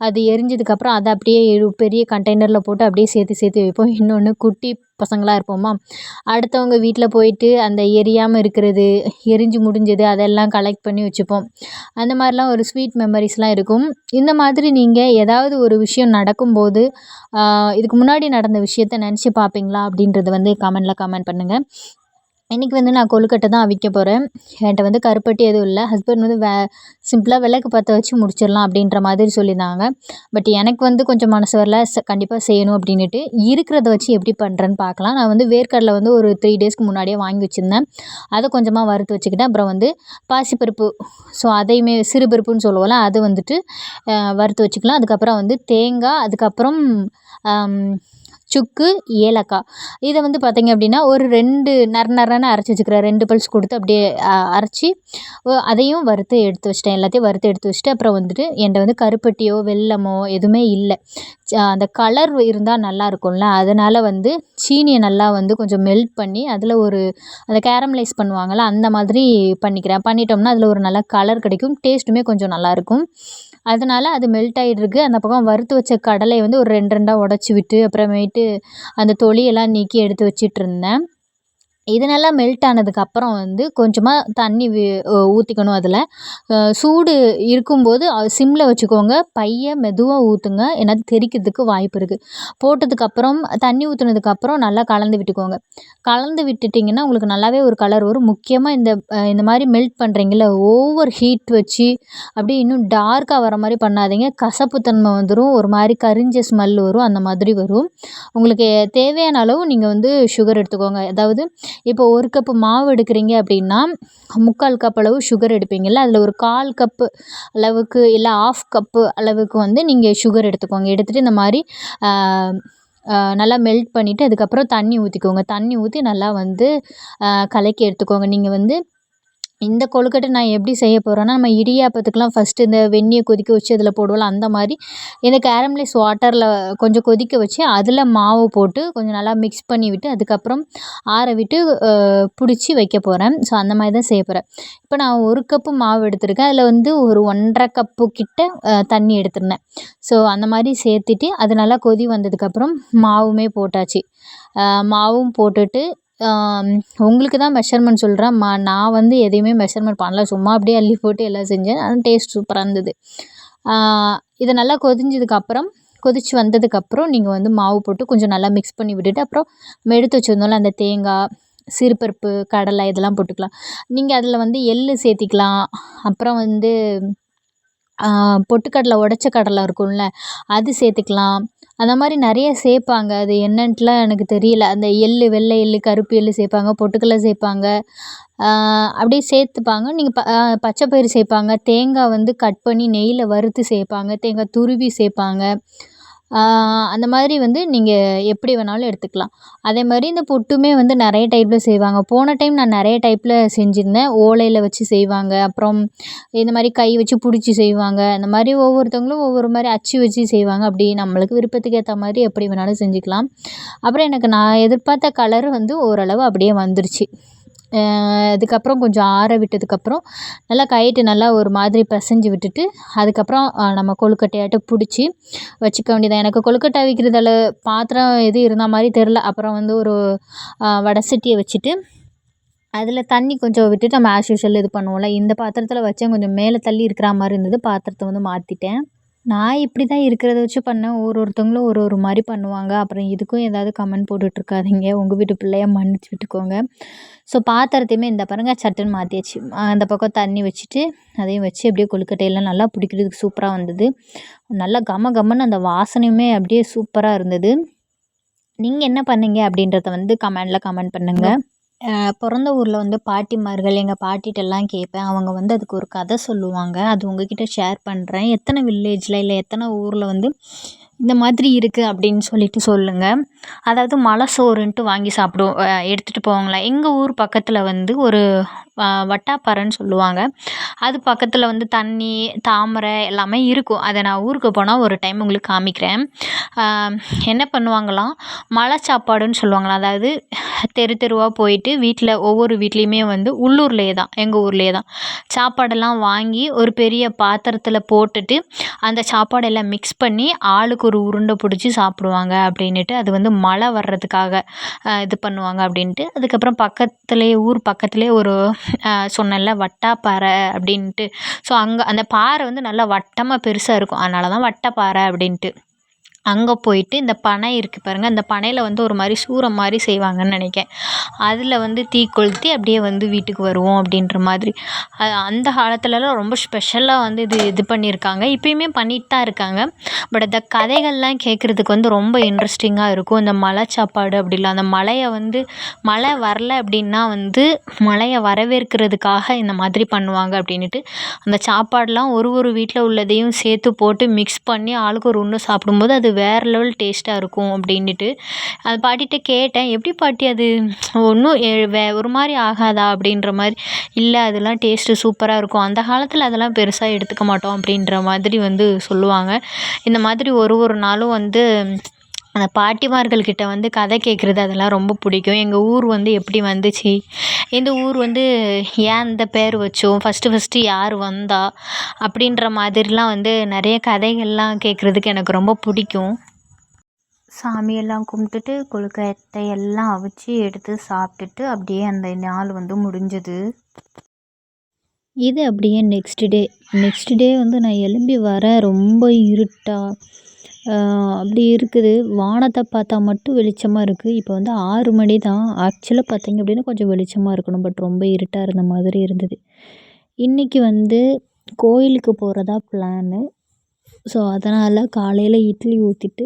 அது எரிஞ்சதுக்கப்புறம் அதை அப்படியே பெரிய கண்டெய்னரில் போட்டு அப்படியே சேர்த்து வைப்போம். இன்னொன்று குட்டி பசங்களாக இருப்போமா, அடுத்தவங்க வீட்டில் போயிட்டு அந்த எரியாமல் இருக்கிறது, எரிஞ்சு முடிஞ்சது அதெல்லாம் கலெக்ட் பண்ணி வச்சுப்போம். அந்த மாதிரிலாம் ஒரு ஸ்வீட் மெமரிஸ்லாம் இருக்கும். இந்த மாதிரி நீங்கள் ஏதாவது ஒரு விஷயம் நடக்கும்போது இதுக்கு முன்னாடி நடந்த விஷயத்த நினச்சி பார்ப்பீங்களா அப்படின்றத வந்து கமெண்ட் பண்ணுங்கள். இன்றைக்கி வந்து நான் கொழுக்கட்டை தான் அவிக்க போகிறேன். என்கிட்ட வந்து கருப்பட்டி எதுவும் இல்லை. ஹஸ்பண்ட் வந்து சிம்பிளாக விளக்கு பற்ற வச்சு முடிச்சிடலாம் அப்படின்ற மாதிரி சொல்லியிருந்தாங்க. பட் எனக்கு வந்து கொஞ்சம் மனசு வரல, கண்டிப்பாக செய்யணும் அப்படின்னுட்டு. இருக்கிறத வச்சு எப்படி பண்ணுறேன்னு பார்க்கலாம். நான் வந்து வேர்க்கடலை வந்து ஒரு 3 டேஸ்க்கு முன்னாடியே வாங்கி வச்சுருந்தேன். அதை கொஞ்சமாக வறுத்து வச்சுக்கிட்டேன். அப்புறம் வந்து பாசிப்பருப்பு, ஸோ அதையுமே சிறுபருப்புன்னு சொல்லுவோம்ல, அது வந்துட்டு வறுத்து வச்சுக்கலாம். அதுக்கப்புறம் வந்து தேங்காய், அதுக்கப்புறம் சுக்கு, ஏலக்காய் இதை வந்து பார்த்திங்க அப்படின்னா ஒரு 2 நரன்னு அரைச்சி வச்சுக்கிறேன். 2 பல்ஸ் கொடுத்து அப்படியே அரைச்சி அதையும் வறுத்து எடுத்து வச்சிட்டேன். எல்லாத்தையும் வறுத்து எடுத்து வச்சுட்டு அப்புறம் வந்துட்டு என்கிட்ட வந்து கருப்பட்டியோ வெல்லமோ எதுவுமே இல்லை. அந்த கலர் இருந்தால் நல்லா இருக்கும்ல, அதனால் வந்து சீனியை நல்லா வந்து கொஞ்சம் மெல்ட் பண்ணி அதில் ஒரு அந்த கேரமலைஸ் பண்ணுவாங்கள்ல அந்த மாதிரி பண்ணிக்கிறேன். பண்ணிட்டோம்னா அதில் ஒரு நல்ல கலர் கிடைக்கும். டேஸ்ட்டுமே கொஞ்சம் நல்லாயிருக்கும். அதனால் அது மெல்ட் ஆகிட்டுருக்கு. அந்த பக்கம் வறுத்து வச்ச கடலையை வந்து ஒரு 2 உடச்சி விட்டு அப்புறமேட்டு அந்த தொலியெல்லாம் நீக்கி எடுத்து வச்சிட்ருந்தேன். இது நல்லா மெல்ட் ஆனதுக்கப்புறம் வந்து கொஞ்சமாக தண்ணி ஊற்றிக்கணும். அதில் சூடு இருக்கும்போது சிம்மில் வச்சுக்கோங்க. பையை மெதுவாக ஊற்றுங்க, ஏன்னா தெறிக்கிறதுக்கு வாய்ப்பு இருக்குது. போட்டதுக்கப்புறம் தண்ணி ஊற்றுனதுக்கப்புறம் நல்லா கலந்து விட்டுக்கோங்க. கலந்து விட்டுட்டிங்கன்னா உங்களுக்கு நல்லாவே ஒரு கலர் வரும். முக்கியமாக இந்த மாதிரி மெல்ட் பண்ணுறீங்கள்ல, ஓவர் ஹீட் வச்சு அப்படியே இன்னும் டார்க்காக வர மாதிரி பண்ணாதீங்க. கசப்புத்தன்மை வந்துடும், ஒரு மாதிரி கரிஞ்ச ஸ்மெல் வரும், அந்த மாதிரி வரும். உங்களுக்கு தேவையான அளவு நீங்கள் வந்து சுகர் எடுத்துக்கோங்க. அதாவது இப்போ 1 கப்பு மாவு எடுக்கிறீங்க அப்படின்னா 3/4 கப் அளவு சுகர் எடுப்பீங்கள்ல, அதில் ஒரு 1/4 கப்பு அளவுக்கு இல்லை 1/2 கப்பு அளவுக்கு வந்து நீங்கள் சுகர் எடுத்துக்கோங்க. எடுத்துகிட்டு இந்த மாதிரி நல்லா மெல்ட் பண்ணிவிட்டு அதுக்கப்புறம் தண்ணி ஊற்றிக்கோங்க. தண்ணி ஊற்றி நல்லா வந்து கலக்கி எடுத்துக்கோங்க. நீங்கள் வந்து இந்த கொழுக்கட்டை நான் எப்படி செய்ய போகிறேன்னா, நம்ம இடியாப்பத்துக்கெலாம் ஃபஸ்ட்டு இந்த வெந்நியை கொதிக்க வச்சு அதில் போடுவோம்ல, அந்த மாதிரி இந்த கேரமலைஸ் வாட்டரில் கொஞ்சம் கொதிக்க வச்சு அதில் மாவு போட்டு கொஞ்சம் நல்லா மிக்ஸ் பண்ணி விட்டு அதுக்கப்புறம் ஆற விட்டு பிடிச்சி வைக்க போகிறேன். ஸோ அந்த மாதிரி தான் செய்ய போகிறேன். இப்போ நான் 1 கப்பு மாவு எடுத்திருக்கேன். அதில் வந்து ஒரு 1.5 கப்பு கிட்ட தண்ணி எடுத்திருந்தேன். ஸோ அந்த மாதிரி சேர்த்துட்டு அது நல்லா கொதி வந்ததுக்கப்புறம் மாவுமே போட்டாச்சு. மாவும் போட்டுட்டு உங்களுக்கு தான் மெஷர்மெண்ட் சொல்கிறேன். நான் வந்து எதையுமே மெஷர்மெண்ட் பண்ணல. சும்மா அப்படியே அள்ளி போட்டு எல்லாம் செஞ்சேன். ஆனால் டேஸ்ட் சூப்பராக இருந்தது. இது நல்லா கொதிஞ்சதுக்கப்புறம் கொதிச்சு வந்ததுக்கப்புறம் நீங்கள் வந்து மாவு போட்டு கொஞ்சம் நல்லா மிக்ஸ் பண்ணி விட்டுட்டு அப்புறம் நம்ம எடுத்து வச்சுருந்தோம்ல அந்த தேங்காய், சிறுபருப்பு, கடலை இதெல்லாம் போட்டுக்கலாம். நீங்கள் அதில் வந்து எள்ளு சேர்த்திக்கலாம். அப்புறம் வந்து பொட்டுக்கடலை, உடைச்ச கடலை இருக்கும்ல, அது சேர்த்துக்கலாம். அந்த மாதிரி நிறைய சேர்ப்பாங்க. அது என்னன்ட்டுலாம் எனக்கு தெரியல. அந்த எள்ளு, வெள்ளை எள்ளு, கருப்பு எள்ளு சேர்ப்பாங்க, பொட்டுக்கடலை சேர்ப்பாங்க. அப்படியே சேர்த்துப்பாங்க. நீங்கள் பச்சை பயிறு சேர்ப்பாங்க. தேங்காய் வந்து கட் பண்ணி நெய்யில் வறுத்து சேர்ப்பாங்க. தேங்காய் துருவி சேர்ப்பாங்க. அந்த மாதிரி வந்து நீங்கள் எப்படி வேணாலும் எடுத்துக்கலாம். அதே மாதிரி இந்த புட்டுமே வந்து நிறைய டைப்பில் செய்வாங்க. போன டைம் நான் நிறைய டைப்பில் செஞ்சுருந்தேன். ஓலையில் வச்சு செய்வாங்க. அப்புறம் இந்த மாதிரி கை வச்சு பிடிச்சி செய்வாங்க. இந்த மாதிரி ஒவ்வொருத்தவங்களும் ஒவ்வொரு மாதிரி அச்சு வச்சு செய்வாங்க. அப்படி நம்மளுக்கு விருப்பத்துக்கு ஏற்ற மாதிரி எப்படி வேணாலும் செஞ்சுக்கலாம். அப்புறம் எனக்கு நான் எதிர்பார்த்த கலர் வந்து ஓரளவு அப்படியே வந்துருச்சு. அதுக்கப்புறம் கொஞ்சம் ஆற விட்டதுக்கப்புறம் நல்லா கைட்டு நல்லா ஒரு மாதிரி பிசைஞ்சு விட்டுட்டு அதுக்கப்புறம் நம்ம கொழுக்கட்டையாட்டம் பிடிச்சி வச்சுக்க வேண்டியதான். எனக்கு கொழுக்கட்டை அவிக்கிறதில் பாத்திரம் எது இருந்த மாதிரி தெரில. அப்புறம் வந்து ஒரு வடை சட்டியை வச்சுட்டு அதில் தண்ணி கொஞ்சம் விட்டுட்டு நம்ம ஆஸ் யூஷுவல் இது பண்ணுவோம்ல, இந்த பாத்திரத்தில் வச்சேன். கொஞ்சம் மேலே தள்ளி இருக்கிற மாதிரி இருந்தது. பாத்திரத்தை வந்து மாற்றிட்டேன். நான் இப்படி தான் இருக்கிறத வச்சு பண்ணேன். ஒருத்தவங்களும் ஒரு ஒரு மாதிரி பண்ணுவாங்க. அப்புறம் இதுக்கும் ஏதாவது கமெண்ட் போட்டுட்ருக்காதீங்க. உங்கள் வீட்டு பிள்ளைய மன்னிச்சு விட்டுக்கோங்க. ஸோ பாத்திரத்தையுமே இந்த பாருங்க சட்டுன்னு மாற்றியாச்சு. அந்த பக்கம் தண்ணி வச்சுட்டு அதையும் வச்சு அப்படியே கொழுக்கட்டையெல்லாம் நல்லா பிடிக்கிறதுக்கு சூப்பராக வந்தது. நல்லா கம கமன்னு அந்த வாசனையுமே அப்படியே சூப்பராக இருந்தது. நீங்கள் என்ன பண்ணீங்க அப்படின்றத வந்து கமெண்டில் கமெண்ட் பண்ணுங்கள். பிறந்த ஊரில் வந்து பாட்டிமார்கள் எங்கள் பாட்டிகிட்டலாம் கேட்பேன். அவங்க வந்து அதுக்கு ஒரு கதை சொல்லுவாங்க. அது உங்ககிட்ட ஷேர் பண்ணுறேன். எத்தனை வில்லேஜில் இல்லை எத்தனை ஊரில் வந்து இந்த மாதிரி இருக்குது அப்படின்னு சொல்லிட்டு சொல்லுங்கள். அதாவது மலை சோறுன்ட்டு வாங்கி சாப்பிடுவோம், எடுத்துகிட்டு போவாங்களா. எங்கள் ஊர் பக்கத்தில் வந்து ஒரு வட்டாப்பாறைன்னு சொல்லுவாங்க. அது பக்கத்தில் வந்து தண்ணி, தாமரை எல்லாமே இருக்கும். அதை நான் ஊருக்கு போனால் ஒரு டைம் உங்களுக்கு காமிக்கிறேன். என்ன பண்ணுவாங்களாம், மலை சாப்பாடுன்னு சொல்லுவாங்களாம். அதாவது தெரு தெருவாக போயிட்டு வீட்டில் ஒவ்வொரு வீட்லேயுமே வந்து உள்ளூர்லேயே தான், எங்கள் ஊர்லேயே தான் சாப்பாடெல்லாம் வாங்கி ஒரு பெரிய பாத்திரத்தில் போட்டுட்டு அந்த சாப்பாடெல்லாம் மிக்ஸ் பண்ணி ஆளுக்கு ஒரு உருண்டை பிடிச்சி சாப்பிடுவாங்க அப்படின்ட்டு. அது வந்து மழை வர்றதுக்காக இது பண்ணுவாங்க அப்படின்ட்டு. அதுக்கப்புறம் பக்கத்துலேயே ஊர் பக்கத்துலேயே ஒரு சொன்னேன்ல வட்டாப்பாறை அப்படின்ட்டு. ஸோ அங்கே அந்த பாறை வந்து நல்லா வட்டமாக பெருசாக இருக்கும். அதனால தான் வட்டப்பாறை அப்படின்ட்டு. அங்கே போயிட்டு இந்த பனை இருக்குது பாருங்கள், அந்த பனையில் வந்து ஒரு மாதிரி சூரம் மாதிரி செய்வாங்கன்னு நினைக்கிறேன். அதில் வந்து தீ கொளுத்தி அப்படியே வந்து வீட்டுக்கு வருவோம் அப்படின்ற மாதிரி. அந்த காலத்துலலாம் ரொம்ப ஸ்பெஷலாக வந்து இது பண்ணியிருக்காங்க. இப்போயுமே பண்ணிட்டு தான் இருக்காங்க. பட் அந்த கதைகள்லாம் கேட்குறதுக்கு வந்து ரொம்ப இன்ட்ரெஸ்டிங்காக இருக்கும். இந்த மலை சாப்பாடு அப்படிலாம் அந்த மழையை வந்து மழை வரல அப்படின்னா வந்து மழையை வரவேற்கிறதுக்காக இந்த மாதிரி பண்ணுவாங்க அப்படின்ட்டு. அந்த சாப்பாடெலாம் ஒரு ஒரு வீட்டில் உள்ளதையும் சேர்த்து போட்டு மிக்ஸ் பண்ணி ஆளுக்கு ஒரு ஒன்று சாப்பிடும்போது அது வேறு லெவல் டேஸ்ட்டாக இருக்கும் அப்படின்ட்டு. அது பாட்டிகிட்ட கேட்டேன், எப்படி பாட்டி அது ஒன்றும் ஒரு மாதிரி ஆகாதா அப்படின்ற மாதிரி. இல்லை அதெல்லாம் டேஸ்ட்டு சூப்பராக இருக்கும். அந்த காலத்தில் அதெல்லாம் பெருசாக எடுத்துக்க மாட்டோம் அப்படின்ற மாதிரி வந்து சொல்லுவாங்க. இந்த மாதிரி ஒரு ஒரு நாளும் வந்து அந்த பாட்டிமார்கள்கிட்ட வந்து கதை கேட்குறது அதெல்லாம் ரொம்ப பிடிக்கும். எங்கள் ஊர் வந்து எப்படி வந்துச்சு, இந்த ஊர் வந்து ஏன் இந்த பேர் வச்சோம், ஃபஸ்ட்டு யார் வந்தா அப்படின்ற மாதிரிலாம் வந்து நிறைய கதைகள்லாம் கேட்குறதுக்கு எனக்கு ரொம்ப பிடிக்கும். சாமியெல்லாம் கும்பிட்டுட்டு கொழுக்கட்டை எல்லாம் அவிச்சு எடுத்து சாப்பிட்டுட்டு அப்படியே அந்த நாள் வந்து முடிஞ்சது. இது அப்படியே நெக்ஸ்ட் டே வந்து நான் எழும்பி வரேன். ரொம்ப இருட்டாக அப்படி இருக்குது. வானத்தை பார்த்தா மட்டும் வெளிச்சமாக இருக்குது. இப்போ வந்து 6 மணி தான். ஆக்சுவலாக பார்த்தீங்க அப்படின்னா கொஞ்சம் வெளிச்சமாக இருக்கணும். பட் ரொம்ப இருட்டாக இருந்த மாதிரி இருந்தது. இன்றைக்கி வந்து கோயிலுக்கு போகிறதா பிளானு. ஸோ அதனால் காலையில் இட்லி ஊற்றிட்டு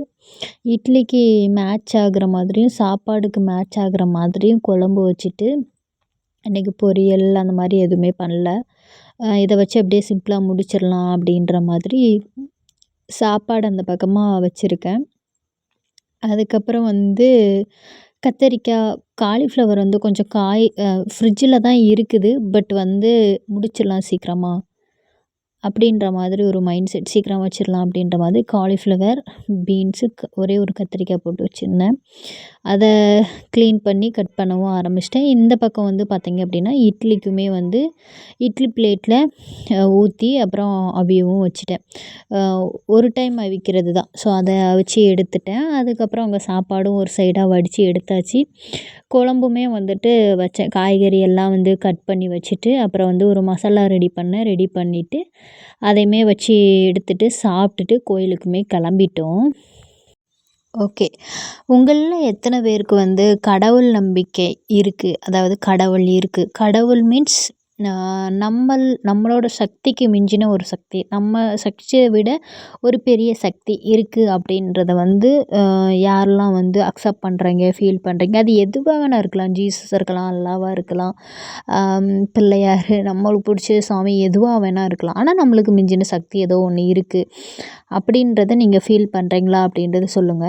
இட்லிக்கு மேட்ச் ஆகிற மாதிரியும் சாப்பாடுக்கு மேட்ச் ஆகிற மாதிரியும் குழம்பு வச்சுட்டு இன்றைக்கி பொரியல் அந்த மாதிரி எதுவுமே பண்ணல. இதை வச்சு அப்படியே சிம்பிளாக முடிச்சிடலாம் அப்படின்ற மாதிரி சாப்பாடு அந்த பக்கமாக வச்சுருக்கேன். அதுக்கப்புறம் வந்து கத்தரிக்காய், காலிஃப்ளவர் வந்து கொஞ்சம் ஃப்ரிட்ஜில் தான் இருக்குது. பட் வந்து முடிச்சிடலாம் சீக்கிரமாக அப்படின்ற மாதிரி ஒரு மைண்ட் செட். சீக்கிரம் வச்சிடலாம் அப்படின்ற மாதிரி காலிஃப்ளவர், பீன்ஸு, ஒரே ஒரு கத்திரிக்காய் போட்டு வச்சுருந்தேன். அதை க்ளீன் பண்ணி கட் பண்ணவும் ஆரம்பிச்சிட்டேன். இந்த பக்கம் வந்து பார்த்திங்க அப்படின்னா இட்லிக்குமே வந்து இட்லி பிளேட்டில் ஊற்றி அப்புறம் அவியவும் வச்சுட்டேன். ஒரு டைம் அவிக்கிறது தான். ஸோ அதை அவிச்சு எடுத்துட்டேன். அதுக்கப்புறம் அங்கே சாப்பாடும் ஒரு சைடாக வடித்து எடுத்தாச்சு. குழம்புமே வந்துட்டு வச்சேன். காய்கறி எல்லாம் வந்து கட் பண்ணி வச்சுட்டு அப்புறம் வந்து ஒரு மசாலா ரெடி பண்ணிவிட்டு அதையுமே வச்சு எடுத்துட்டு சாப்பிட்டுட்டு கோயிலுக்குமே கிளம்பிட்டோம். ஓகே. உங்கள்ல எத்தனை பேருக்கு வந்து கடவுள் நம்பிக்கை இருக்கு? அதாவது கடவுள் இருக்கு. கடவுள் மீன்ஸ் நம்மளோட சக்திக்கு மிஞ்சின ஒரு சக்தி. நம்ம சக்திய விட ஒரு பெரிய சக்தி இருக்கு அப்படின்றத வந்து யாரெல்லாம் வந்து அக்செப்ட் பண்றீங்க, ஃபீல் பண்றீங்க? அது எதுவா வேணா இருக்கலாம். ஜீசஸா இருக்கலாம், அல்லாவா இருக்கலாம், பிள்ளையார், நம்மளுக்கு பிடிச்ச சாமி எதுவா வேணா இருக்கலாம். ஆனா நம்மளுக்கு மிஞ்சின சக்தி ஏதோ ஒண்ணு இருக்கு. அப்படின்றத நீங்க ஃபீல் பண்றீங்களா? அப்படின்றத சொல்லுங்க.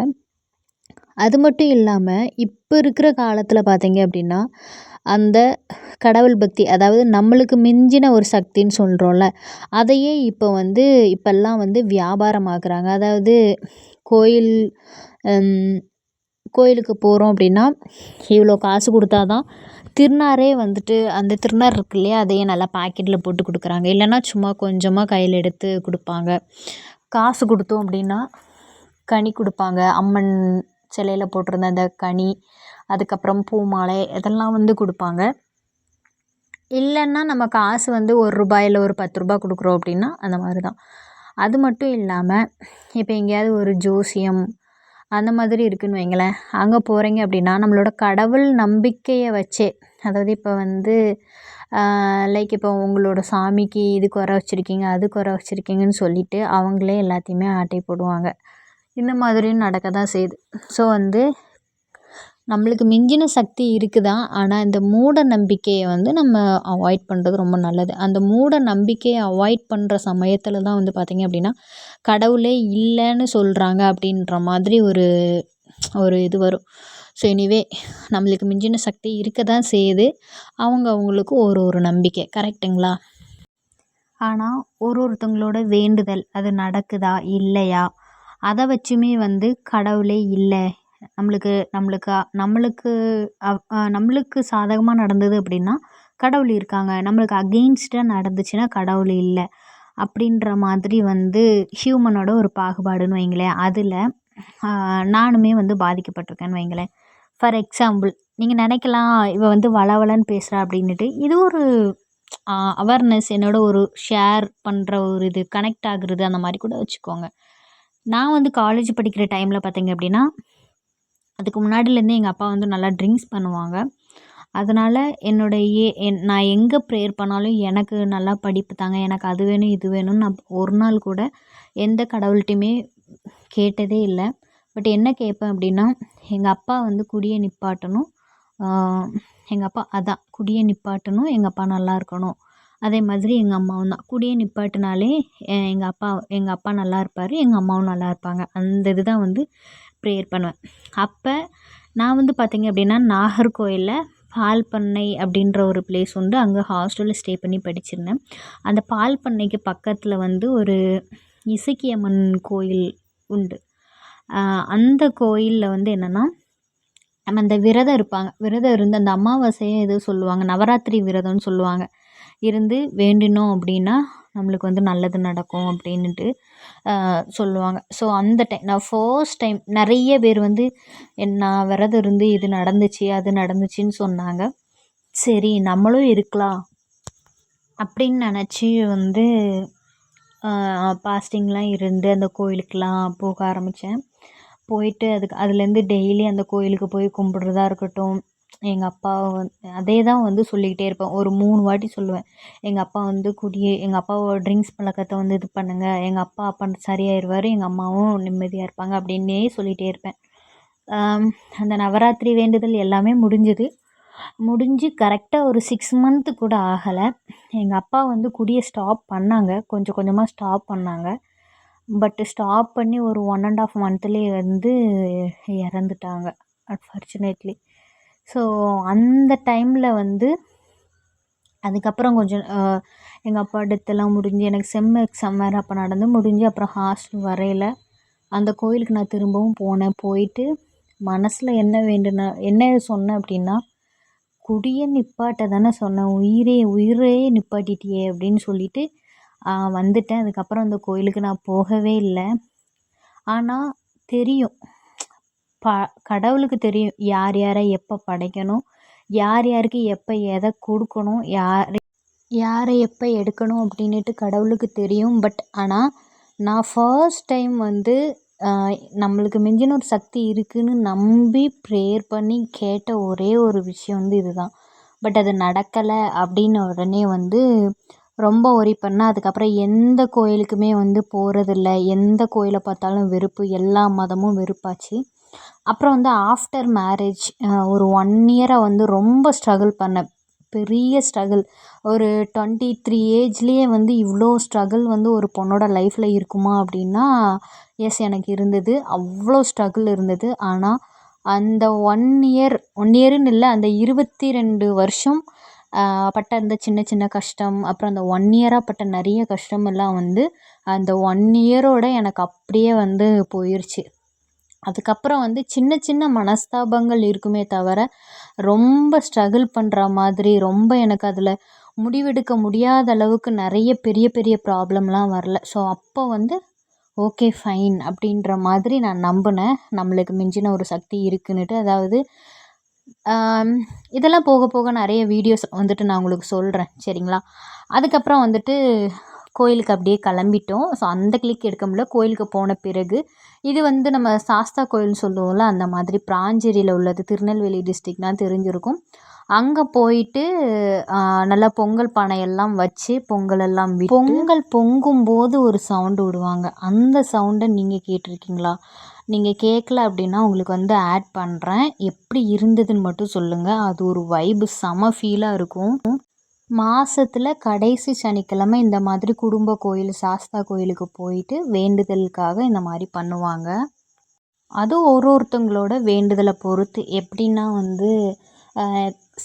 அது மட்டும் இல்லாம, இப்ப இருக்கிற காலத்துல பார்த்தீங்க அப்படின்னா, அந்த கடவுள் பக்தி அதாவது நம்மளுக்கு மிஞ்சின ஒரு சக்தின்னு சொல்றோம்ல, அதையே இப்பல்லாம் வந்து வியாபாரமாக்குறாங்க. அதாவது கோயில் கோயிலுக்கு போறோம் அப்படின்னா, இவ்வளோ காசு குடுத்தா தான் திருநாறே வந்துட்டு அந்த திருநார் இருக்கு இல்லையா? அதையே நல்லா பாக்கெட்ல போட்டு குடுக்குறாங்க. இல்லன்னா சும்மா கொஞ்சமா கையில எடுத்து குடுப்பாங்க. காசு குடுத்தோம் அப்படின்னா, கனி குடுப்பாங்க. அம்மன் சிலையில போட்டிருந்த அந்த கனி, அதுக்கப்புறம் பூ மாலை இதெல்லாம் வந்து குடுப்பாங்க. இல்லன்னா நம்ம காசு வந்து ரூ. 1 இல்ல ஒரு ரூ. 10 குடுக்குறோம் அப்படின்னா, அந்த மாரி தான். அது மட்டும் இல்லாம, இப்ப எங்கேயாவது ஒரு ஜோசியம் அந்த மாதிரி இருக்குன்னு வைங்களேன். அங்க போறீங்க அப்படின்னா, நம்மளோட கடவுள் நம்பிக்கைய வச்சே அதாவது இப்ப வந்து லைக் இப்போ உங்களோட சாமிக்கு இது குறை வச்சிருக்கீங்க, அது குறை வச்சிருக்கீங்கன்னு சொல்லிட்டு, அவங்களே எல்லாத்தையுமே ஆட்டை போடுவாங்க. இந்த மாதிரியும் நடக்க தான் செய்யுது. ஸோ வந்து நம்மளுக்கு மிஞ்சின சக்தி இருக்கு தான். ஆனா இந்த மூட நம்பிக்கைய வந்து நம்ம அவாய்ட் பண்றது ரொம்ப நல்லது. அந்த மூட நம்பிக்கைய அவாய்ட் பண்ற சமயத்துல தான் வந்து பார்த்தீங்க அப்படின்னா, கடவுளே இல்லன்னு சொல்றாங்க அப்படின்ற மாதிரி ஒரு ஒரு இது வரும். ஸோ எனிவே நம்மளுக்கு மிஞ்சின சக்தி இருக்க தான் செய்யுது. அவங்களுக்கு ஒரு நம்பிக்கை. கரெக்ட்டுங்களா? ஆனா ஒருத்தவங்களோட வேண்டுதல் அது நடக்குதா? இல்லையா? அத வச்சுமே வந்து கடவுளே இல்ல. நம்மளுக்கு நம்மளுக்கு நம்மளுக்கு நம்மளுக்கு சாதகமா நடந்தது அப்படின்னா, கடவுள் இருக்காங்க. நம்மளுக்கு அகெயின்ஸ்ட்டா நடந்துச்சுன்னா கடவுள் இல்ல. அப்படின்ற மாதிரி வந்து ஹியூமனோட ஒரு பாகுபாடுன்னு வைங்களேன். அதில நானுமே வந்து பாதிக்கப்பட்டுருக்கேன்னு வைங்களேன். ஃபார் எக்ஸாம்பிள் நீங்க நினைக்கலாம், இவ வந்து வளவளன்னு பேசுறா அப்படின்னுட்டு. இது ஒரு அவேர்னஸ் என்னோட ஒரு ஷேர் பண்ற ஒரு இது கனெக்ட் ஆகுறது அந்த மாரி கூட வச்சுக்கோங்க. நான் வந்து காலேஜ் படிக்கிற டைம்ல பார்த்தீங்க அப்படின்னா, அதுக்கு முன்னாடிலேருந்தே எங்க அப்பா வந்து நல்லா ட்ரிங்க்ஸ் பண்ணுவாங்க. அதனால என்னோட நான் எங்க ப்ரேயர் பண்ணாலும் எனக்கு நல்லா படிப்பு தாங்க, எனக்கு அது வேணும், இது வேணும்னு நான் ஒரு நாள் கூட எந்த கடவுள்ட்டயுமே கேட்டதே இல்ல. பட் என்ன கேட்பேன் அப்படின்னா, எங்க அப்பா வந்து குடிய நிப்பாட்டணும். ஆ எங்க அப்பா அதான் குடிய நிப்பாட்டணும். எங்க அப்பா நல்லா இருக்கணும். அதே மாதிரி எங்க அம்மாவும் தான். குடிய நிப்பாட்டினாலே எங்க அப்பா நல்லா இருப்பாரு. எங்க அம்மாவும் நல்லா இருப்பாங்க. அந்த இதுதான் வந்து ப்ரேயர் பண்ணுவேன். அப்ப நான் வந்து பார்த்தீங்க அப்படின்னா, நாகர்கோயில்ல பால் பண்ணை அப்படின்ற ஒரு பிளேஸ் உண்டு. அங்க ஹாஸ்டல்ல ஸ்டே பண்ணி படிச்சிருந்தேன். அந்த பால் பண்ணைக்கு பக்கத்துல வந்து ஒரு இசக்கியம்மன் கோயில் உண்டு. அந்த கோயில்ல வந்து என்னன்னா, நம்ம அந்த விரதம் இருப்பாங்க. விரதம் இருந்து அந்த அமாவாசையோ ஏதோ சொல்லுவாங்க. நவராத்திரி விரதம்னு சொல்லுவாங்க. இருந்து வேண்டினோம் அப்படின்னா, நம்மளுக்கு வந்து நல்லது நடக்கும் அப்படின்னுட்டு சொல்லுவாங்க. ஸோ அந்த நான் ஃபர்ஸ்ட் டைம் நெறைய பேர் வந்து நான் விரதம் இருந்து இது நடந்துச்சு, அது நடந்துச்சுன்னு சொன்னாங்க. சரி நம்மளும் இருக்கலாம் அப்படின்னு நெனச்சு வந்து பாஸ்டிங்லாம் இருந்து அந்த கோயிலுக்கெலாம் போக ஆரம்பித்தேன். போயிட்டு அதுலேருந்து டெய்லி அந்த கோயிலுக்கு போய் கும்பிடுறதா இருக்கட்டும், எங்கள் அப்பா அதே தான் வந்து சொல்லிக்கிட்டே இருப்பேன். ஒரு 3 வாட்டி சொல்லுவேன். எங்கள் அப்பா வந்து எங்கள் அப்பாவோட ட்ரிங்க்ஸ் பழக்கத்த வந்து இது பண்ணுங்க. எங்கள் அப்பா சரியாயிருவாரு. எங்கள் அம்மாவும் நிம்மதியா இருப்பாங்க அப்படின்னே சொல்லிகிட்டே இருப்பேன். அந்த நவராத்திரி வேண்டுதல் எல்லாமே முடிஞ்சுது. முடிஞ்சு கரெக்டாக ஒரு 6 மந்த் கூட ஆகலை. எங்கள் அப்பா வந்து குடியை ஸ்டாப் பண்ணாங்க. கொஞ்சம் கொஞ்சமாக ஸ்டாப் பண்ணாங்க. பட் ஸ்டாப் பண்ணி ஒரு 1 1/2 மந்த்லேயே வந்து இறந்துட்டாங்க அன்ஃபார்ச்சுனேட்லி. ஸோ அந்த டைமில் வந்து அதுக்கப்புறம் கொஞ்சம் எங்கள் அப்பா டெத்தெல்லாம் முடிஞ்சு எனக்கு செம் எக்ஸாம் வேறு அப்போ நடந்து முடிஞ்சு அப்புறம் ஹாஸ்டல் வரையில அந்த கோயிலுக்கு நான் திரும்பவும் போனேன். போயிட்டு மனசில் என்ன சொன்னேன் அப்படின்னா, குடியை நிப்பாட்ட தானே சொன்னேன், உயிரே நிப்பாட்டிட்டியே அப்படின்னு சொல்லிட்டு வந்துட்டேன். அதுக்கப்புறம் அந்த கோயிலுக்கு நான் போகவே இல்லை. ஆனால் தெரியும், கடவுளுக்கு தெரியும் யார் யாரை எப்போ படைக்கணும், யார் யாருக்கு எப்போ எதை கொடுக்கணும், யாரை எப்போ எடுக்கணும் அப்படின்னுட்டு கடவுளுக்கு தெரியும். பட் ஆனால் நான் ஃபர்ஸ்ட் டைம் வந்து நம்மளுக்கு மிஞ்சின ஒரு சக்தி இருக்குதுன்னு நம்பி ப்ரேயர் பண்ணி கேட்ட ஒரே ஒரு விஷயம் வந்து இதுதான். பட் அது நடக்கலை அப்படின்னு உடனே வந்து ரொம்ப ஒரி பண்ணேன். அதுக்கப்புறம் எந்த கோயிலுக்குமே வந்து போகிறதில்ல. எந்த கோயிலை பார்த்தாலும் வெறுப்பு. எல்லா மதமும் வெறுப்பாச்சு. அப்புறம் வந்து ஆஃப்டர் மேரேஜ் ஒரு 1 இயராக வந்து ரொம்ப ஸ்ட்ரகிள் பண்ணேன். பெரிய ஸ்ட்ரகிள். ஒரு 23 ஏஜ்லேயே வந்து இவ்வளோ ஸ்ட்ரகிள் வந்து ஒரு பொண்ணோட லைஃப்பில் இருக்குமா அப்படின்னா, எஸ் எனக்கு இருந்தது. அவ்வளோ ஸ்ட்ரகிள் இருந்தது. ஆனால் அந்த 1 இயர் 1 இயருன்னு இல்லை, அந்த 22 வருஷம் பட்ட அந்த சின்ன சின்ன கஷ்டம், அப்புறம் அந்த 1 இயராக பட்ட நிறைய கஷ்டமெல்லாம் வந்து அந்த 1 இயரோட எனக்கு அப்படியே வந்து போயிடுச்சு. அதுக்கப்புறம் வந்து சின்ன சின்ன மனஸ்தாபங்கள் இருக்குமே தவிர, ரொம்ப ஸ்ட்ரகிள் பண்ணுற மாதிரி, ரொம்ப எனக்கு அதில் முடிவெடுக்க முடியாத அளவுக்கு நிறைய பெரிய பெரிய ப்ராப்ளம்லாம் வரல. ஸோ அப்போ வந்து ஓகே ஃபைன் அப்படின்ற மாதிரி நான் நம்பினேன். நம்மளுக்கு மிஞ்சின ஒரு சக்தி இருக்குன்னுட்டு. அதாவது இதெல்லாம் போக போக நிறைய வீடியோஸ் வந்துட்டு நான் உங்களுக்கு சொல்கிறேன், சரிங்களா? அதுக்கப்புறம் வந்துட்டு கோயிலுக்கு அப்படியே கிளம்பிட்டோம். ஸோ அந்த கிளிக் எடுக்க முடியல. கோயிலுக்கு போன பிறகு இது வந்து நம்ம சாஸ்தா கோயில்னு சொல்லுவோம்ல, அந்த மாதிரி பிராஞ்சேரியில் உள்ளது. திருநெல்வேலி டிஸ்ட்ரிக்ட்னா தெரிஞ்சிருக்கும். அங்கே போயிட்டு நல்லா பொங்கல் பானையெல்லாம் வச்சு பொங்கல் எல்லாம் விட்டு, பொங்கல் பொங்கும்போது ஒரு சவுண்டு விடுவாங்க. அந்த சவுண்டை நீங்கள் கேட்டிருக்கீங்களா? நீங்கள் கேட்கல அப்படின்னா உங்களுக்கு வந்து ஆட் பண்ணுறேன். எப்படி இருந்ததுன்னு மட்டும் சொல்லுங்கள். அது ஒரு வைபு, செம ஃபீலாக இருக்கும். மாதத்துல கடைசி சனிக்கிழமை இந்த மாதிரி குடும்ப கோயில் சாஸ்தா கோயிலுக்கு போயிட்டு வேண்டுதலுக்காக இந்த மாதிரி பண்ணுவாங்க. அதுவும் ஒருத்தவங்களோட வேண்டுதலை பொறுத்து. எப்படின்னா வந்து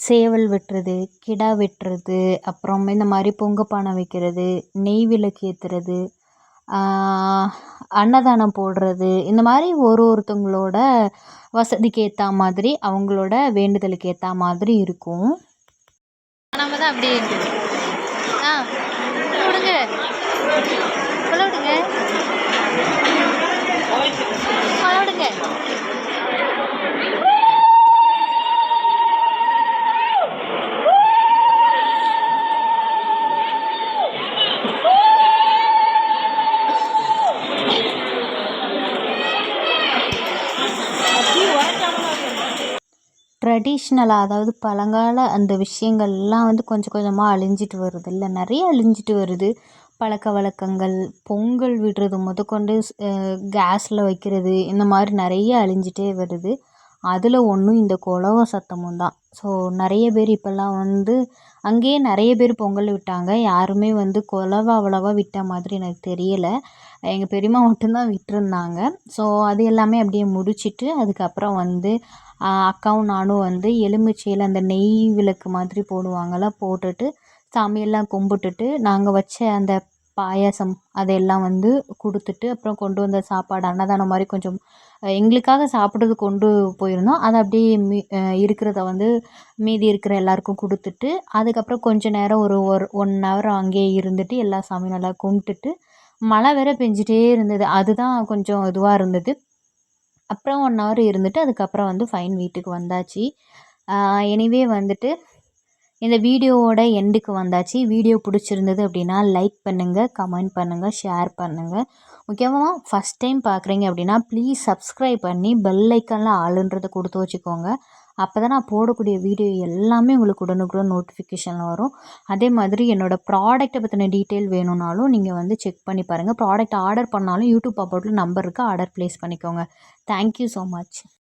சேவல் வெட்டுறது, கிடா வெட்டுறது, அப்புறம் இந்த மாதிரி பொங்கப்பானை வைக்கிறது, நெய் விளக்கு ஏற்றுறது, அன்னதானம் போடுறது, இந்த மாதிரி ஒருத்தவங்களோட வசதிக்கு ஏற்ற மாதிரி, அவங்களோட வேண்டுதலுக்கு ஏற்ற மாதிரி இருக்கும். நம்ம தான் அப்படி விடுங்க விடுங்க விடுங்க. ட்ரெடிஷ்னலாக, அதாவது பழங்கால அந்த விஷயங்கள்லாம் வந்து கொஞ்சம் கொஞ்சமாக அழிஞ்சிட்டு வருது இல்லை, நிறைய அழிஞ்சிட்டு வருது. பழக்க வழக்கங்கள், பொங்கல் விடுறது முதற்கொண்டு கேஸில் வைக்கிறது, இந்த மாதிரி நிறைய அழிஞ்சிட்டே வருது. அதில் ஒன்றும் இந்த குலவ சத்தமும் தான். ஸோ நிறைய பேர் இப்போல்லாம் வந்து அங்கேயே நிறைய பேர் பொங்கல் விட்டாங்க. யாருமே வந்து குலவ அவ்வளோவா விட்ட மாதிரி எனக்கு தெரியலை. எங்கள் பெரியம்மா மட்டும்தான் விட்டிருந்தாங்க. ஸோ அது எல்லாமே அப்படியே முடிச்சிட்டு, அதுக்கப்புறம் வந்து அக்காவும் நானும் வந்து எலுமிச்சையில் அந்த நெய் விளக்கு மாதிரி போடுவாங்கள்ல, போட்டுட்டு சாமியெல்லாம் கும்பிட்டுட்டு நாங்கள் வச்ச அந்த பாயாசம் அதையெல்லாம் வந்து கொடுத்துட்டு, அப்புறம் கொண்டு வந்த சாப்பாடு அன்னதானம் மாதிரி கொஞ்சம் எங்களுக்காக சாப்பிட்றது கொண்டு போயிருந்தோம். அதை அப்படியே இருக்கிறத வந்து மீதி இருக்கிற எல்லாருக்கும் கொடுத்துட்டு, அதுக்கப்புறம் கொஞ்ச நேரம் ஒரு 1 ஹவர் அங்கேயே இருந்துட்டு எல்லா சாமியும் நல்லா கும்பிட்டுட்டு, மழை வேற பெஞ்சிட்டே இருந்தது. அதுதான் கொஞ்சம் இதுவாக இருந்தது. அப்புறம் 1 ஹவர் இருந்துட்டு அதுக்கப்புறம் வந்து ஃபைன் வீட்டுக்கு வந்தாச்சு. எனிவே வந்துட்டு இந்த வீடியோவோட எண்டுக்கு வந்தாச்சு. வீடியோ பிடிச்சிருந்தது அப்படின்னா லைக் பண்ணுங்கள், கமெண்ட் பண்ணுங்கள், ஷேர் பண்ணுங்கள். முக்கியமாக ஃபஸ்ட் டைம் பார்க்குறீங்க அப்படின்னா ப்ளீஸ் சப்ஸ்கிரைப் பண்ணி பெல் ஐக்கானில் ஆளுன்றதை கொடுத்து வச்சுக்கோங்க. அப்போ தான் நான் போடக்கூடிய வீடியோ எல்லாமே உங்களுக்கு உடனுக்குடன் நோட்டிஃபிகேஷனில் வரும். அதே மாதிரி என்னோடய ப்ராடக்ட்டை பற்றின டீட்டெயில் வேணும்னாலும் நீங்கள் வந்து செக் பண்ணி பாருங்கள். ப்ராடக்ட் ஆர்டர் பண்ணாலும் யூடியூப் அபவுட்டில் நம்பர் இருக்குது, ஆர்டர் ப்ளேஸ் பண்ணிக்கோங்க. Thank you so much.